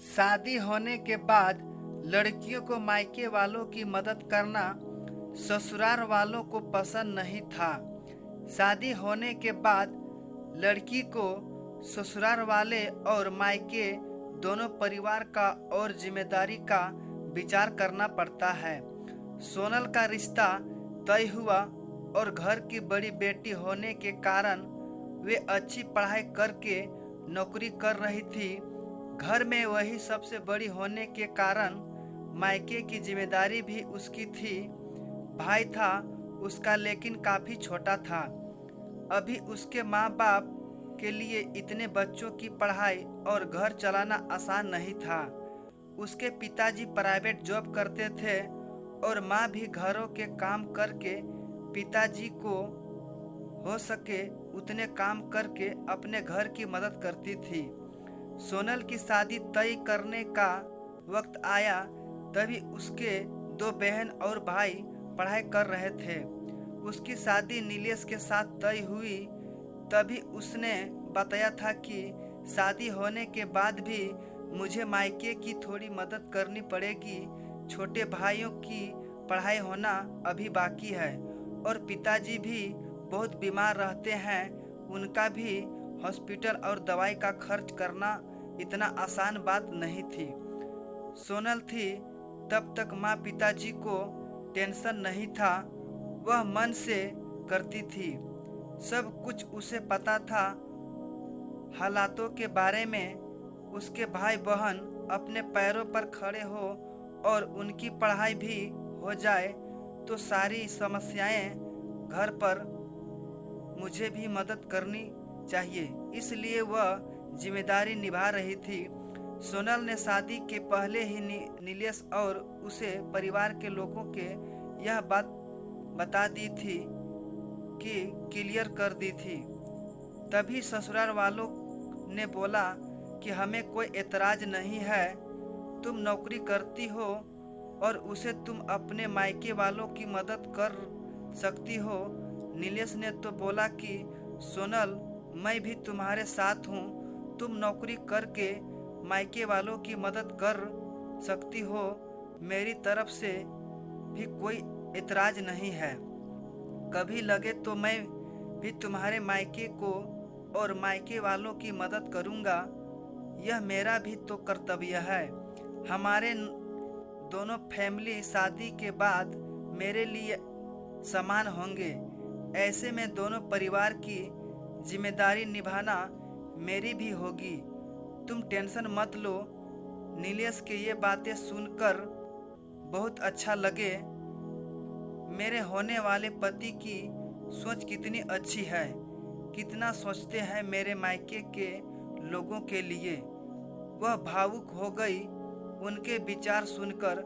शादी होने के बाद लड़कियों को मायके वालों की मदद करना ससुराल वालों को पसंद नहीं था। शादी होने के बाद लड़की को ससुराल वाले और मायके दोनों परिवार का और जिम्मेदारी का विचार करना पड़ता है। सोनल का रिश्ता तय हुआ और घर की बड़ी बेटी होने के कारण वे अच्छी पढ़ाई करके नौकरी कर रही थी। घर में वही सबसे बड़ी होने के कारण मायके की जिम्मेदारी भी उसकी थी। भाई था उसका, लेकिन काफ़ी छोटा था। अभी उसके माँ बाप के लिए इतने बच्चों की पढ़ाई और घर चलाना आसान नहीं था। उसके पिताजी प्राइवेट जॉब करते थे और माँ भी घरों के काम करके पिताजी को हो सके उतने काम करके अपने घर की मदद करती थी। सोनल की शादी तय करने का वक्त आया तभी उसके दो बहन और भाई पढ़ाई कर रहे थे। उसकी शादी नीलेश के साथ तय हुई तभी उसने बताया था कि शादी होने के बाद भी मुझे मायके की थोड़ी मदद करनी पड़ेगी। छोटे भाइयों की पढ़ाई होना अभी बाकी है और पिताजी भी बहुत बीमार रहते हैं। उनका भी हॉस्पिटल और दवाई का खर्च करना इतना आसान बात नहीं थी। सोनल थी तब तक माँ पिताजी को टेंशन नहीं था, वह मन से करती थी। सब कुछ उसे पता था हालातों के बारे में। उसके भाई बहन अपने पैरों पर खड़े हो और उनकी पढ़ाई भी हो जाए तो सारी समस्याएं घर पर मुझे भी मदद करनी चाहिए, इसलिए वह जिम्मेदारी निभा रही थी। सोनल ने शादी के पहले ही नीलेश और उसे परिवार के लोगों के यह बात बता दी थी कि क्लियर कर दी थी। तभी ससुराल वालों ने बोला कि हमें कोई एतराज़ नहीं है, तुम नौकरी करती हो और उसे तुम अपने मायके वालों की मदद कर सकती हो। नीलेश ने तो बोला कि सोनल, मैं भी तुम्हारे साथ हूँ, तुम नौकरी करके मायके वालों की मदद कर सकती हो, मेरी तरफ से भी कोई एतराज़ नहीं है। कभी लगे तो मैं भी तुम्हारे मायके को और मायके वालों की मदद करूँगा, यह मेरा भी तो कर्तव्य है। हमारे दोनों फैमिली शादी के बाद मेरे लिए समान होंगे, ऐसे में दोनों परिवार की जिम्मेदारी निभाना मेरी भी होगी, तुम टेंशन मत लो। नीलेश के ये बातें सुनकर बहुत अच्छा लगे। मेरे होने वाले पति की सोच कितनी अच्छी है, कितना सोचते हैं मेरे मायके के लोगों के लिए। वह भावुक हो गई उनके विचार सुनकर।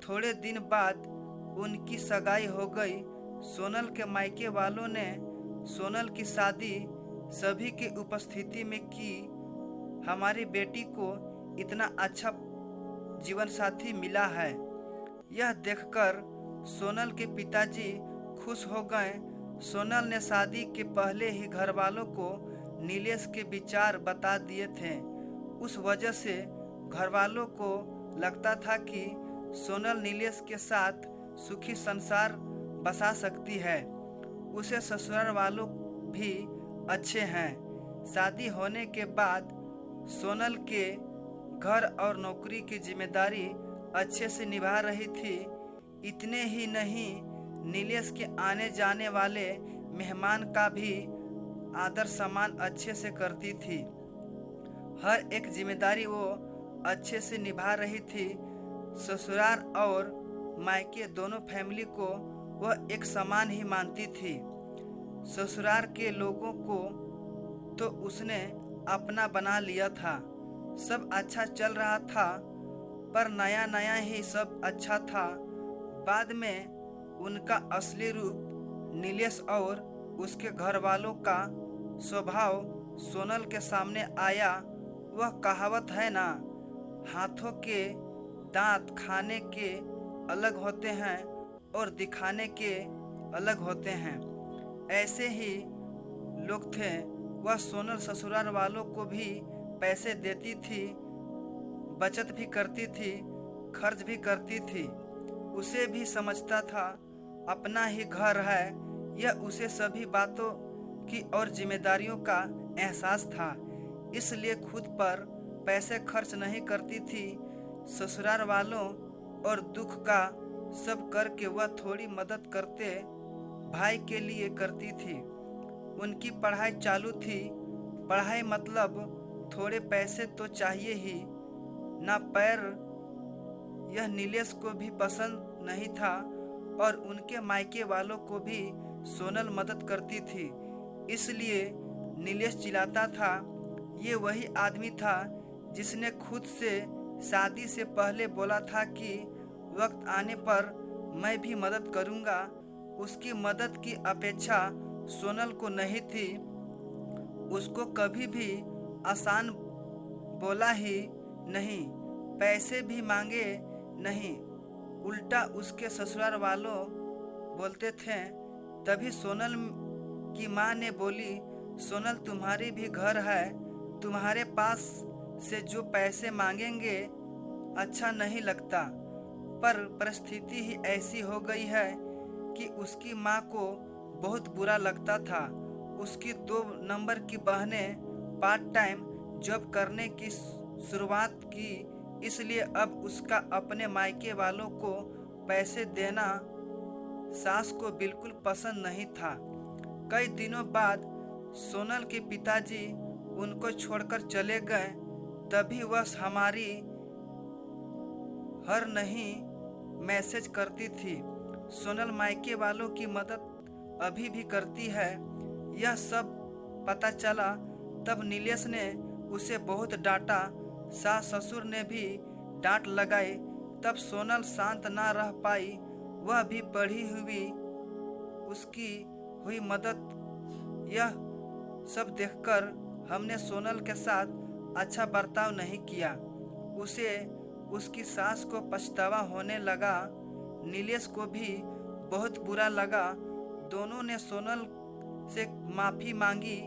थोड़े दिन बाद उनकी सगाई हो गई। सोनल के मायके वालों ने सोनल की शादी सभी की उपस्थिति में की। हमारी बेटी को इतना अच्छा जीवन साथी मिला है, यह देखकर सोनल के पिताजी खुश हो गए। सोनल ने शादी के पहले ही घर वालों को नीलेश के विचार बता दिए थे। उस वजह से घर वालों को लगता था कि सोनल नीलेश के साथ सुखी संसार बसा सकती है। उसे ससुराल वालों भी अच्छे हैं। शादी होने के बाद सोनल के घर और नौकरी की जिम्मेदारी अच्छे से निभा रही थी। इतने ही नहीं, नीलेश के आने जाने वाले मेहमान का भी आदर सम्मान अच्छे से करती थी। हर एक जिम्मेदारी वो अच्छे से निभा रही थी। ससुराल और मायके दोनों फैमिली को वह एक समान ही मानती थी। ससुराल के लोगों को तो उसने अपना बना लिया था। सब अच्छा चल रहा था, पर नया नया ही सब अच्छा था। बाद में उनका असली रूप नीलेश और उसके घर वालों का स्वभाव सोनल के सामने आया। वह कहावत है ना, हाथों के दांत खाने के अलग होते हैं और दिखाने के अलग होते हैं, ऐसे ही लोग थे। वह सोनल ससुराल वालों को भी पैसे देती थी, बचत भी करती थी, खर्च भी करती थी। उसे भी समझता था अपना ही घर है। यह उसे सभी बातों की और जिम्मेदारियों का एहसास था, इसलिए खुद पर पैसे खर्च नहीं करती थी। ससुराल वालों और दुख का सब करके वह थोड़ी मदद करते भाई के लिए करती थी। उनकी पढ़ाई चालू थी। पढ़ाई मतलब थोड़े पैसे तो चाहिए ही ना। पैर यह नीलेश को भी पसंद नहीं था और उनके मायके वालों को भी सोनल मदद करती थी, इसलिए नीलेश चिल्लाता था। ये वही आदमी था जिसने खुद से शादी से पहले बोला था कि वक्त आने पर मैं भी मदद करूंगा। उसकी मदद की अपेक्षा सोनल को नहीं थी। उसको कभी भी आसान बोला ही नहीं, पैसे भी मांगे नहीं। उल्टा उसके ससुराल वालों बोलते थे। तभी सोनल की माँ ने बोली, सोनल तुम्हारी भी घर है, तुम्हारे पास से जो पैसे मांगेंगे अच्छा नहीं लगता। पर परिस्थिति ही ऐसी हो गई है कि उसकी माँ को बहुत बुरा लगता था। उसकी 2 नंबर की बहनें पार्ट टाइम जॉब करने की शुरुआत की, इसलिए अब उसका अपने मायके वालों को पैसे देना सास को बिल्कुल पसंद नहीं था। कई दिनों बाद सोनल के पिताजी उनको छोड़कर चले गए। तभी वह हमारी हर नहीं मैसेज करती थी। सोनल मायके वालों की मदद अभी भी करती है। यह सब पता चला तब नीलेश ने उसे बहुत डांटा। सास ससुर ने भी डांट लगाई। तब सोनल शांत ना रह पाई। वह भी पढ़ी हुई, उसकी हुई मदद। यह सब देखकर हमने सोनल के साथ अच्छा बर्ताव नहीं किया। उसे उसकी सास को पछतावा होने लगा। नीलेश को भी बहुत बुरा लगा। दोनों ने सोनल से माफ़ी मांगी,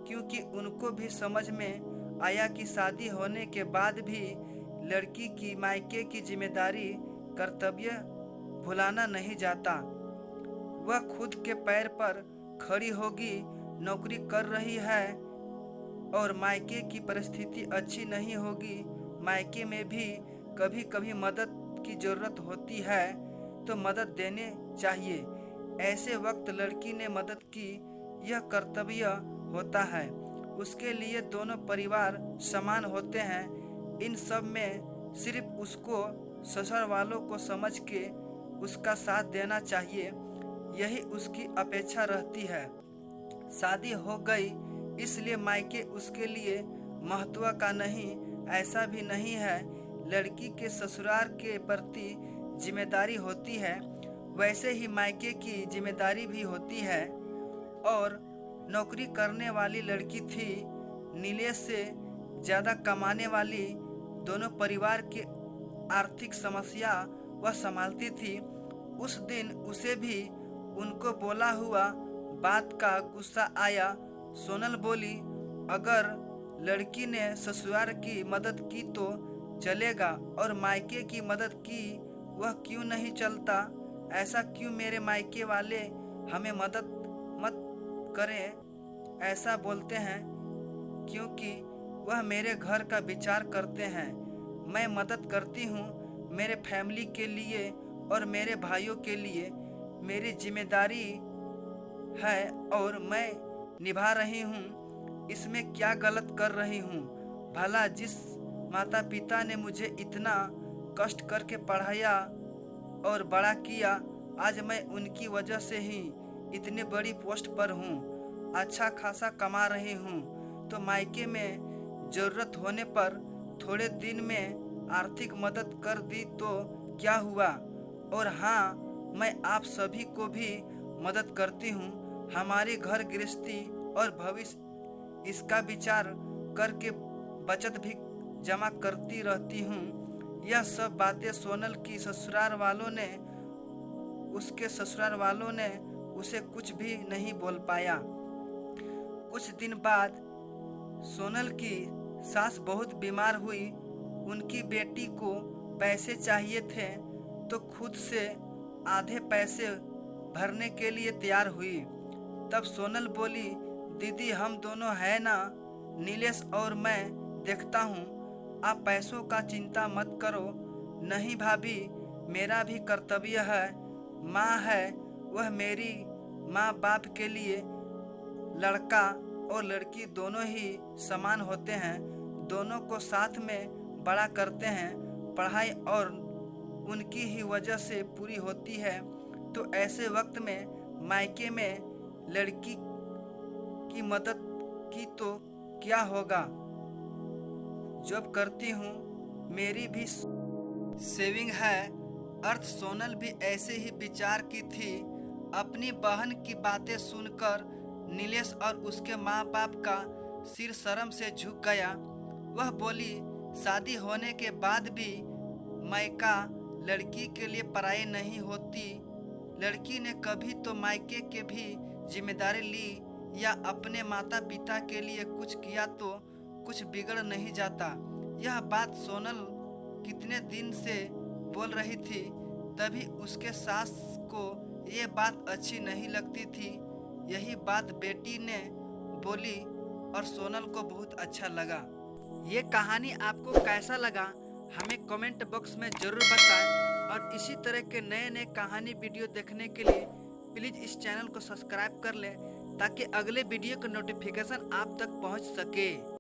क्योंकि उनको भी समझ में आया कि शादी होने के बाद भी लड़की की मायके की जिम्मेदारी कर्तव्य भुलाना नहीं जाता। वह खुद के पैर पर खड़ी होगी, नौकरी कर रही है और मायके की परिस्थिति अच्छी नहीं होगी। मायके में भी कभी कभी मदद की ज़रूरत होती है तो मदद देने चाहिए। ऐसे वक्त लड़की ने मदद की, यह कर्तव्य होता है। उसके लिए दोनों परिवार समान होते हैं। इन सब में सिर्फ उसको ससुर वालों को समझ के उसका साथ देना चाहिए, यही उसकी अपेक्षा रहती है। शादी हो गई इसलिए मायके उसके लिए महत्व का नहीं, ऐसा भी नहीं है। लड़की के ससुराल के प्रति जिम्मेदारी होती है, वैसे ही मायके की जिम्मेदारी भी होती है। और नौकरी करने वाली लड़की थी, नीलेश से ज़्यादा कमाने वाली। दोनों परिवार की आर्थिक समस्या वह संभालती थी। उस दिन उसे भी उनको बोला हुआ बात का गुस्सा आया। सोनल बोली, अगर लड़की ने ससुराल की मदद की तो चलेगा और मायके की मदद की वह क्यों नहीं चलता? ऐसा क्यों मेरे मायके वाले हमें मदद मत करें ऐसा बोलते हैं? क्योंकि वह मेरे घर का विचार करते हैं। मैं मदद करती हूँ मेरे फैमिली के लिए और मेरे भाइयों के लिए। मेरी जिम्मेदारी है और मैं निभा रही हूँ। इसमें क्या गलत कर रही हूँ? भला जिस माता पिता ने मुझे इतना कष्ट करके पढ़ाया और बड़ा किया, आज मैं उनकी वजह से ही इतनी बड़ी पोस्ट पर हूँ, अच्छा खासा कमा रही हूँ। तो मायके में ज़रूरत होने पर थोड़े दिन में आर्थिक मदद कर दी तो क्या हुआ? और हाँ, मैं आप सभी को भी मदद करती हूँ। हमारी घर गृहस्थी और भविष्य इसका विचार करके बचत भी जमा करती रहती हूँ। यह सब बातें सोनल की ससुराल वालों ने उसके ससुराल वालों ने उसे कुछ भी नहीं बोल पाया। कुछ दिन बाद सोनल की सास बहुत बीमार हुई। उनकी बेटी को पैसे चाहिए थे तो खुद से आधे पैसे भरने के लिए तैयार हुई। तब सोनल बोली, दीदी हम दोनों हैं ना, नीलेश और मैं देखता हूँ, आप पैसों का चिंता मत करो। नहीं भाभी, मेरा भी कर्तव्य है, माँ है वह मेरी माँ बाप के लिए लड़का और लड़की दोनों ही समान होते हैं, दोनों को साथ में बड़ा करते हैं, पढ़ाई और उनकी ही वजह से पूरी होती है। तो ऐसे वक्त में मायके में लड़की की मदद की तो क्या होगा, जॉब करती हूँ, मेरी भी सेविंग है। अर्थ सोनल भी ऐसे ही विचार की थी। अपनी बहन की बातें सुनकर नीलेश और उसके माँ बाप का सिर शर्म से झुक गया। वह बोली, शादी होने के बाद भी मायका लड़की के लिए पराई नहीं होती। लड़की ने कभी तो मायके के भी जिम्मेदारी ली या अपने माता पिता के लिए कुछ किया तो कुछ बिगड़ नहीं जाता। यह बात सोनल कितने दिन से बोल रही थी, तभी उसके सास को ये बात अच्छी नहीं लगती थी। यही बात बेटी ने बोली और सोनल को बहुत अच्छा लगा। ये कहानी आपको कैसा लगा हमें कमेंट बॉक्स में ज़रूर बताएं और इसी तरह के नए नए कहानी वीडियो देखने के लिए प्लीज़ इस चैनल को सब्सक्राइब कर लें ताकि अगले वीडियो का नोटिफिकेशन आप तक पहुंच सके।